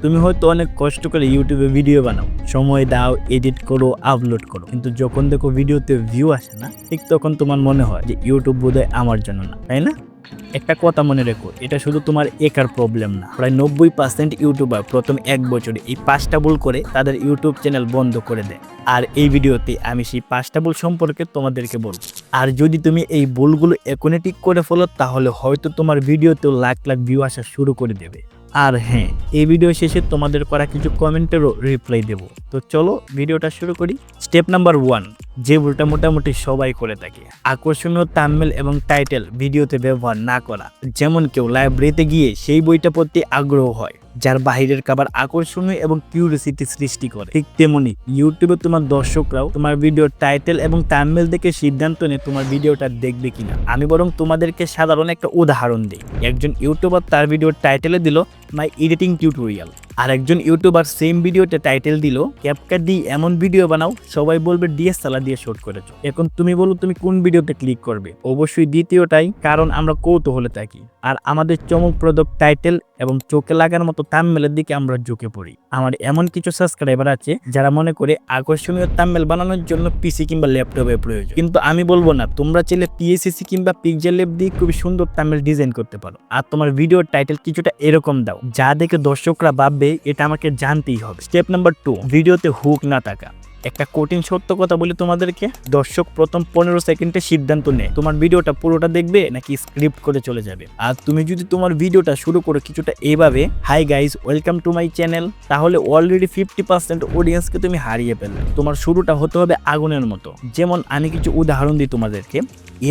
তুমি হয়তো অনেক কষ্ট করে ইউটিউবে ভিডিও বানাও, সময় দাও, এডিট করো, আপলোড করো, কিন্তু যখন দেখো ভিডিওতে ভিউ আসে না, ঠিক তখন তোমার মনে হয় যে ইউটিউব বোধহয় আমার জন্য না, তাই না? একটা কথা মনে রেখো, এটা শুধু তোমার একার প্রবলেম না। প্রায় 90% ইউটিউবার প্রথম 1 বছরে এই 5টা ভুল করে তাদের ইউটিউব চ্যানেল বন্ধ করে দেয়। আর এই ভিডিওতে আমি সেই 5টা ভুল সম্পর্কে তোমাদেরকে বলবো। আর যদি তুমি এই ভুলগুলো এখনই ঠিক করে ফেলো, তাহলে হয়তো তোমার ভিডিওতেও লাখ লাখ ভিউ আসা শুরু করে দেবে। আর হ্যাঁ, এই ভিডিও শেষে তোমাদের করা কিছু কমেন্টেরও রিপ্লাই দেব। তো চলো ভিডিওটা শুরু করি। স্টেপ নাম্বার 1, যে ভুলটা মোটামুটি সবাই করে থাকে, আকর্ষণীয় থাম্বনেল এবং টাইটেল ভিডিওতে ব্যবহার না করা। যেমন কেউ লাইব্রেরিতে গিয়ে সেই বইটা পড়তে আগ্রহ হয়, যার বাহিরের খাবার আকর্ষণীয় এবং কিউরিওসিটি সৃষ্টি করে। ঠিক তেমনি ইউটিউবে তোমার দর্শকরাও তোমার ভিডিওর টাইটেল এবং থাম্বনেল দেখে সিদ্ধান্ত নেয় তোমার ভিডিওটা দেখবে কিনা। আমি বরং তোমাদেরকে সাধারণ একটা উদাহরণ দিই। একজন ইউটিউবার তার ভিডিওর টাইটেলে দিল মাই এডিটিং টিউটোরিয়াল, আর একজন ইউটিউবার সেম ভিডিওতে টাইটেল দিল ক্যাপকাট দিয়ে এমন ভিডিও বানাও সবাই বলবে ডিএসএলআর দিয়ে শুট করেছো। এখন তুমি বলো তুমি কোন ভিডিওতে ক্লিক করবে? অবশ্যই দ্বিতীয়টাই, কারণ আমরা কৌতূহলে থাকি আর আমাদের চমকপ্রদ টাইটেল এবং চোখে লাগার মতো থাম্বনেলের দিকে আমরা ঝুঁকে পড়ি। আমার এমন কিছু সাবস্ক্রাইবার আছে যারা মনে করে আকর্ষণীয় থাম্বনেল বানানোর জন্য পিসি কিংবা ল্যাপটপের প্রয়োজন, কিন্তু আমি বলবো না, তোমরা চাইলে পিএসসি কিংবা পিক্সেল ল্যাব দিয়ে খুবই সুন্দর থাম্বনেল ডিজাইন করতে পারো। আর তোমার ভিডিওর টাইটেল কিছুটা এরকম দাও যা দেখে দর্শকরা ভাববে এটা আমাকে জানতেই হবে। স্টেপ নাম্বার 2, ভিডিওতে হুক না থাকা। একটা কঠিন সত্য কথা বলি তোমাদেরকে, দর্শক প্রথম 15 সেকেন্ডে সিদ্ধান্ত নেয় তোমার ভিডিওটা পুরোটা দেখবে নাকি স্ক্রিপ্ট করে চলে যাবে। আর তুমি যদি তোমার ভিডিওটা শুরু করো কিছুটা এইভাবে, hi guys, welcome to my channel, তাহলে অলরেডি 50% অডিয়েন্সকে তুমি হারিয়ে ফেলবে। তোমার শুরুটা হতে হবে আগুনের মতো। যেমন আমি কিছু উদাহরণ দিই তোমাদেরকে।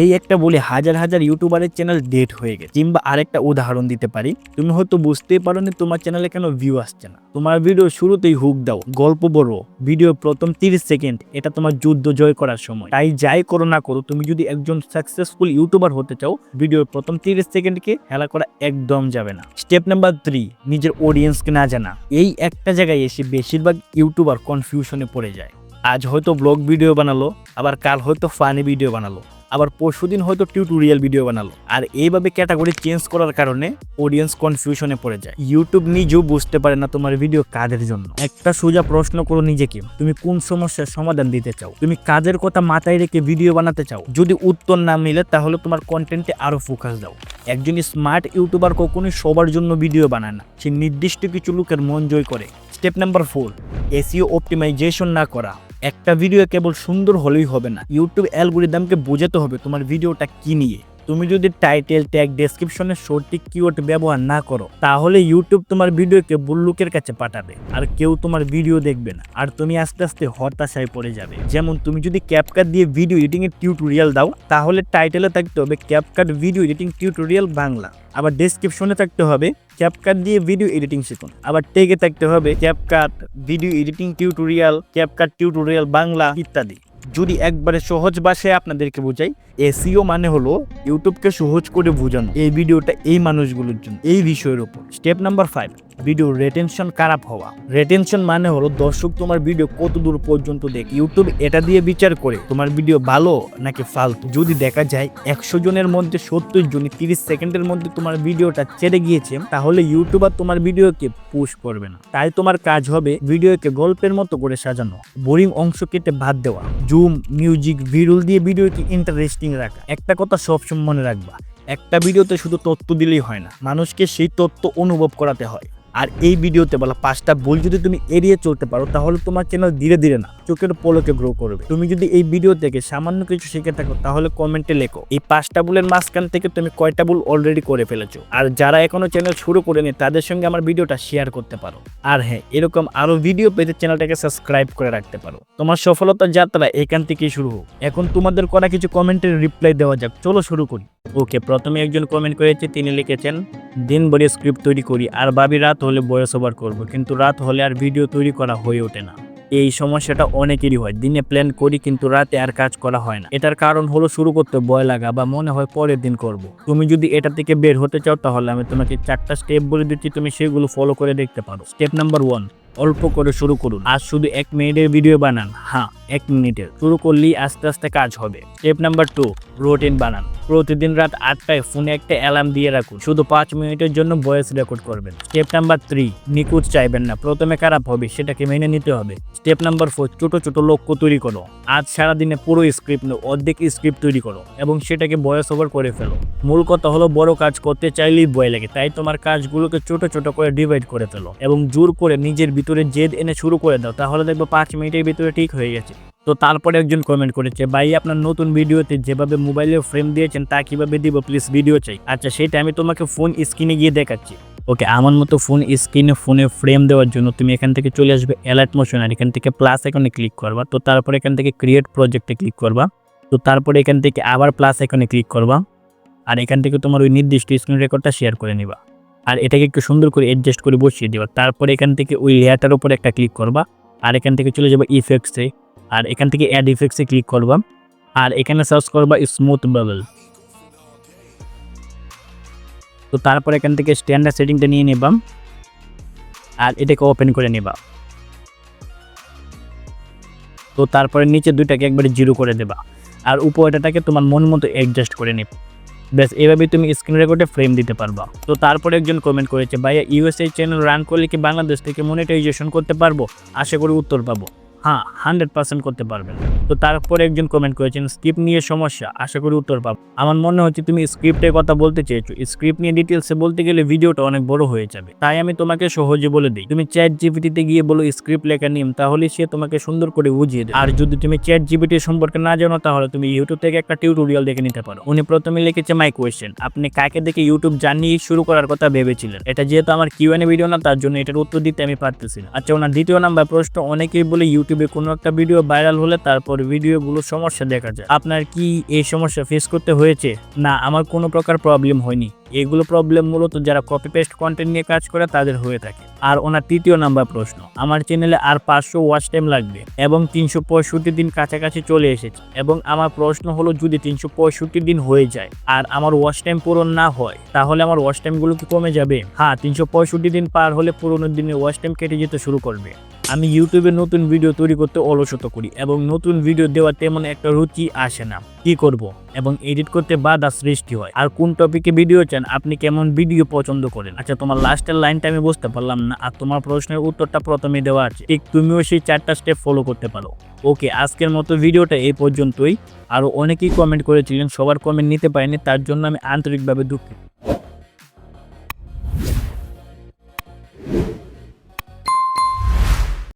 এই একটা বলে হাজার হাজার ইউটিউবারের চ্যানেল ডেট হয়ে গেছে। কিংবা আরেকটা উদাহরণ দিতে পারি, তুমি হয়তো বুঝতেই পারোনি তোমার চ্যানেলে কেন ভিউ আসছে না। তোমার ভিডিও শুরুতেই হুক দাও, গল্প বড়, ভিডিও প্রথম 30 সেকেন্ড এটা তোমার যুদ্ধ জয় করার সময়। তাই যাই করো না করো, তুমি যদি একজন সাকসেসফুল ইউটিউবার হতে চাও, ভিডিওর প্রথম 30 সেকেন্ডকে হেলা করা একদম যাবে না। স্টেপ নাম্বার 3, নিজের অডিয়েন্সকে না জানা। এই একটা জায়গায় এসে বেশিরভাগ ইউটিউবার কনফিউশনে পড়ে যায়। আজ হয়তো ব্লগ ভিডিও বানালো, আবার কাল হয়তো ফানি ভিডিও বানালো, আবার পরশুদিন হয়তো টিউটোরিয়াল ভিডিও বানালো। আর এইভাবে ক্যাটাগরি চেঞ্জ করার কারণে অডিয়েন্স কনফিউশনে পড়ে যায়। ইউটিউব নিজেও বুঝতে পারে না তোমার ভিডিও কাদের জন্য। একটা সোজা প্রশ্ন করো নিজেকে, তুমি কোন সমস্যার সমাধান দিতে চাও? তুমি কাজের কথা মাথায় রেখে ভিডিও বানাতে চাও? যদি উত্তর না মিলে তাহলে তোমার কন্টেন্টে আরো ফোকাস দাও। একজন স্মার্ট ইউটিউবার কখনোই সবার জন্য ভিডিও বানায় না, সে নির্দিষ্ট কিছু লোকের মন জয় করে। স্টেপ নাম্বার 4, এসইও অপটিমাইজেশন না করা। একটা ভিডিও কেবল সুন্দর হলেই হবে না, ইউটিউব অ্যালগরিদমকে বোঝাতে হবে তোমার ভিডিওটা কি নিয়ে। তুমি যদি টাইটেল, ট্যাগ, ডেসক্রিপশনে সঠিক কিওয়ার্ড ব্যবহার না করো, তাহলে ইউটিউব তোমার ভিডিওকে ভুল লোকের কাছে পাঠাবে আর কেউ তোমার ভিডিও দেখবে না, আর তুমি আস্তে আস্তে হতাশায় পড়ে যাবে। যেমন তুমি যদি ক্যাপকাট দিয়ে ভিডিও এডিটিং এর টিউটোরিয়াল দাও, তাহলে টাইটেলে থাকতে হবে CapCut video editing tutorial Bangla, আবার ডেসক্রিপশনে থাকতে হবে ক্যাপকাট দিয়ে ভিডিও এডিটিং শিখুন, আবার ট্যাগে থাকতে হবে CapCut video editing tutorial, CapCut tutorial Bangla ইত্যাদি। যদি একবারে সহজ ভাষায় আপনাদেরকে বোঝাই, এসইও মানে হলো ইউটিউবকে সহজ করে বোঝানো। এই ভিডিওটা এই মানুষগুলোর জন্য, এই বিষয়ের উপর। স্টেপ নাম্বার 5, ভিডিও রেটেনশন খারাপ হওয়া। রেটেনশন মানে হলো দর্শক তোমার ভিডিও কত দূর পর্যন্ত দেখে। ইউটিউব এটা দিয়ে বিচার করে তোমার ভিডিও ভালো নাকি ফালতু। যদি দেখা যায় 100 জনের মধ্যে 70 জনই 30 সেকেন্ডের মধ্যে তোমার ভিডিওটা ছেড়ে গিয়েছে, তাহলে ইউটিউবার তোমার ভিডিওকে পুশ করবে না। তাই তোমার কাজ হবে ভিডিওকে গল্পের মতো করে সাজানো, বোরিং অংশ কেটে বাদ দেওয়া, জুম, মিউজিক, ভিরুল দিয়ে ভিডিওকে ইন্টারেস্টিং রাখা। একটা কথা সবসময় মনে রাখবা, একটা ভিডিওতে শুধু তথ্য দিলেই হয় না, মানুষকে সেই তথ্য অনুভব করাতে হয়। আর এই ভিডিওতে বলা 5টা ভুল যদি তুমি এড়িয়ে চলতে পারো, তাহলে তোমার চ্যানেল ধীরে ধীরে না, চোখের পলকে গ্রো করবে। তুমি যদি এই ভিডিও থেকে সামান্য কিছু শিখে থাকো, তাহলে কমেন্টে লেখো এই 5টা ভুলের মাঝখান থেকে তুমি কয়টা ভুল অলরেডি করে ফেলেছো। আর যারা এখনো চ্যানেল শুরু করেনি, তাদের সঙ্গে আমার ভিডিওটা শেয়ার করতে পারো। আর হ্যাঁ, এরকম আরো ভিডিও পেতে চ্যানেলটাকে সাবস্ক্রাইব করে রাখতে পারো। তোমার সফলতার যাত্রা এখান থেকেই শুরু হোক। এখন তোমাদের করা কিছু কমেন্টের রিপ্লাই দেওয়া যাক, চলো শুরু করি। ওকে, প্রথমে একজন কমেন্ট করেছে, তিনি লিখেছেন, দিন ভরে স্ক্রিপ্ট তৈরি করি আর ভাবি রাত হলে ভয়েস ওভার করবো, কিন্তু রাত হলে আর ভিডিও তৈরি করা হয়ে ওঠে না। এই সমস্যাটা অনেকেরই হয়। দিনে প্ল্যান করি কিন্তু রাতে আর কাজ করা হয় না। এটার কারণ হলো শুরু করতে ভয় লাগা বা মনে হয় পরের দিন করব। তুমি যদি এটা থেকে বের হতে চাও, তাহলে আমি তোমাকে 4টা স্টেপ বলে দিচ্ছি, তুমি সেগুলো ফলো করে দেখতে পারো। স্টেপ নাম্বার 1, অল্প করে শুরু করুন। আর শুধু 1 মিনিটের ভিডিও বানান, হ্যাঁ 1 মিনিটের। শুরু করলেই আস্তে আস্তে কাজ হবে। স্টেপ নাম্বার 2, রুটিন বানান। প্রতিদিন রাত 8টায় ফোনে একটা অ্যালার্ম দিয়ে রাখুন, শুধু 5 মিনিটের জন্য ভয়েস রেকর্ড করবেন। স্টেপ নাম্বার 3, নিখুঁত চাইবেন না, প্রথমে খারাপ হবে সেটাকে মেনে নিতে হবে। স্টেপ নাম্বার 4, ছোট ছোট লক্ষ্য তৈরি করো। আজ সারাদিনে পুরো স্ক্রিপ্ট নয়, অর্ধেক স্ক্রিপ্ট তৈরি করো এবং সেটাকে ভয়েস ওভার করে ফেলো। মূল কথা হলো বড় কাজ করতে চাইলেই ভয় লাগে, তাই তোমার কাজগুলোকে ছোট ছোট করে ডিভাইড করে ফেলো এবং জোর করে নিজের ভিতরে জেদ এনে শুরু করে দাও, তাহলে দেখবো 5 মিনিটের ভিতরে ঠিক হয়ে গেছে। তো তারপরে একজন কমেন্ট করেছে, ভাই আপনার নতুন ভিডিওতে যেভাবে মোবাইলে ফ্রেম দিয়েছেন তা কিভাবে দিব, প্লিজ ভিডিও চাই। আচ্ছা সেটা আমি তোমাকে ফোন স্ক্রিনে গিয়ে দেখাচ্ছি। ওকে, আমার মতো ফোন স্ক্রিনে ফোনে ফ্রেম দেওয়ার জন্য তুমি এখান থেকে চলে আসবে অ্যালার্ট মোশন, আর এখান থেকে প্লাস আইকনে ক্লিক করবা। তো তারপরে এখান থেকে ক্রিয়েট প্রজেক্টে ক্লিক করবা। তো তারপরে এখান থেকে আবার প্লাস আইকনে ক্লিক করবা, আর এখান থেকে তোমার ওই নির্দিষ্ট স্ক্রিন রেকর্ডটা শেয়ার করে নিবা, আর এটাকে একটু সুন্দর করে অ্যাডজাস্ট করে বসিয়ে দিবা। তারপরে এখান থেকে ওই লেয়ারটার উপরে একটা ক্লিক করবা, আর এখান থেকে চলে যাবে ইফেক্টসে, আর এখান থেকে অ্যাড ইফেক্টসে ক্লিক করবা, আর এখানে সার্চ করবা স্মুথ বাবল। তো তারপর এখান থেকে স্ট্যান্ডার্ড সেটিংটা নিয়ে নেবা, আর এটাকে ওপেন করে নেবা। তো তারপরে নিচে দুইটাকে একবারে 0 করে দেবা, আর উপরেটাকে তোমার মন মতো অ্যাডজাস্ট করে নেবে। ব্যাস এভাবেই তুমি স্ক্রিন রেকর্ডে ফ্রেম দিতে পারবা। তো তারপরে একজন কমেন্ট করেছে, ভাইয়া ইউএসএ চ্যানেল রান করলে কি বাংলাদেশ থেকে মনিটাইজেশন করতে পারবো? আশা করি উত্তর পাবো, হ্যাঁ 100% করতে পারবেন। তো তারপরে একজন কমেন্ট করেছেন, স্ক্রিপ্ট নিয়ে সমস্যা? আশা করি উত্তর পাবো। আমার মনে হচ্ছে তুমি স্ক্রিপ্টের কথা বলতে চেয়েছো। স্ক্রিপ্ট নিয়ে ডিটেলসে বলতে গেলে ভিডিওটা অনেক বড় হয়ে যাবে, তাই আমি তোমাকে সহজে বলে দিই। তুমি চ্যাট জিপিটিতে গিয়ে বলো স্ক্রিপ্ট লেখা নিয়ম, তাহলে সে তোমাকে সুন্দর করে বুঝিয়ে দেবে। আর যদি তুমি চ্যাট জিপিটি সম্পর্কে না জানো, তাহলে তুমি ইউটিউব থেকে একটা টিউটোরিয়াল দেখে নিতে পারো। উনি প্রথমে লিখেছে মাই কোয়েশ্চেন, আপনি কাকে দেখে ইউটিউব জার্নি শুরু করার কথা ভেবেছিলেন? এটা যেহেতু আমার কিউএনএ ভিডিও না, তার জন্য এটার উত্তর দিতে আমি পারতেছি না। আচ্ছা, ওনার দ্বিতীয় নাম্বার প্রশ্ন, অনেকেই বলে ইউটিউবে কোনো একটা ভিডিও ভাইরাল হলে তারপর ভিডিওগুলো সমস্যা দেখা যায়। আপনার কি এই সমস্যা ফেস করতে হয়েছে? না, আমার কোনো প্রকার প্রবলেম হয়নি। এগুলো প্রবলেম মূলত যারা কপি পেস্ট কন্টেন্ট নিয়ে কাজ করে তাদের হয়ে থাকে। আর ওনার তৃতীয় নাম্বার প্রশ্ন, আমার চ্যানেলে আর 500 ওয়াচ টাইম লাগবে এবং 365 দিন কাছাকাছি চলে এসেছে, এবং আমার প্রশ্ন হলো যদি 365 দিন হয়ে যায় আর আমার ওয়াচ টাইম পূরণ না হয়, তাহলে আমার ওয়াচ টাইমগুলো কি কমে যাবে? হ্যাঁ, 365 দিন পার হলে পুরোনো দিনের ওয়াচ টাইম কেটে যেতে শুরু করবে। আমি ইউটিউবে নতুন ভিডিও তৈরি করতে অলসতা করি এবং নতুন ভিডিও দেওয়ার তেমন একটা রুচি আসে না। কি করব? এবং এডিট করতে বাধা সৃষ্টি হয়। আর কোন টপিকে ভিডিও চান, আপনি কেমন ভিডিও পছন্দ করেন? আচ্ছা, তোমার লাস্টের লাইনটা আমি বুঝতে পারলাম না, আর তোমার প্রশ্নের উত্তরটা প্রথমে দেওয়া আছে। ঠিক তুমিও সেই 4টা স্টেপ ফলো করতে পারো। ওকে, আজকের মতো ভিডিওটা এই পর্যন্তই। আরও অনেকেই কমেন্ট করেছিলেন, সবার কমেন্ট নিতে পারিনি, তার জন্য আমি আন্তরিকভাবে দুঃখিত।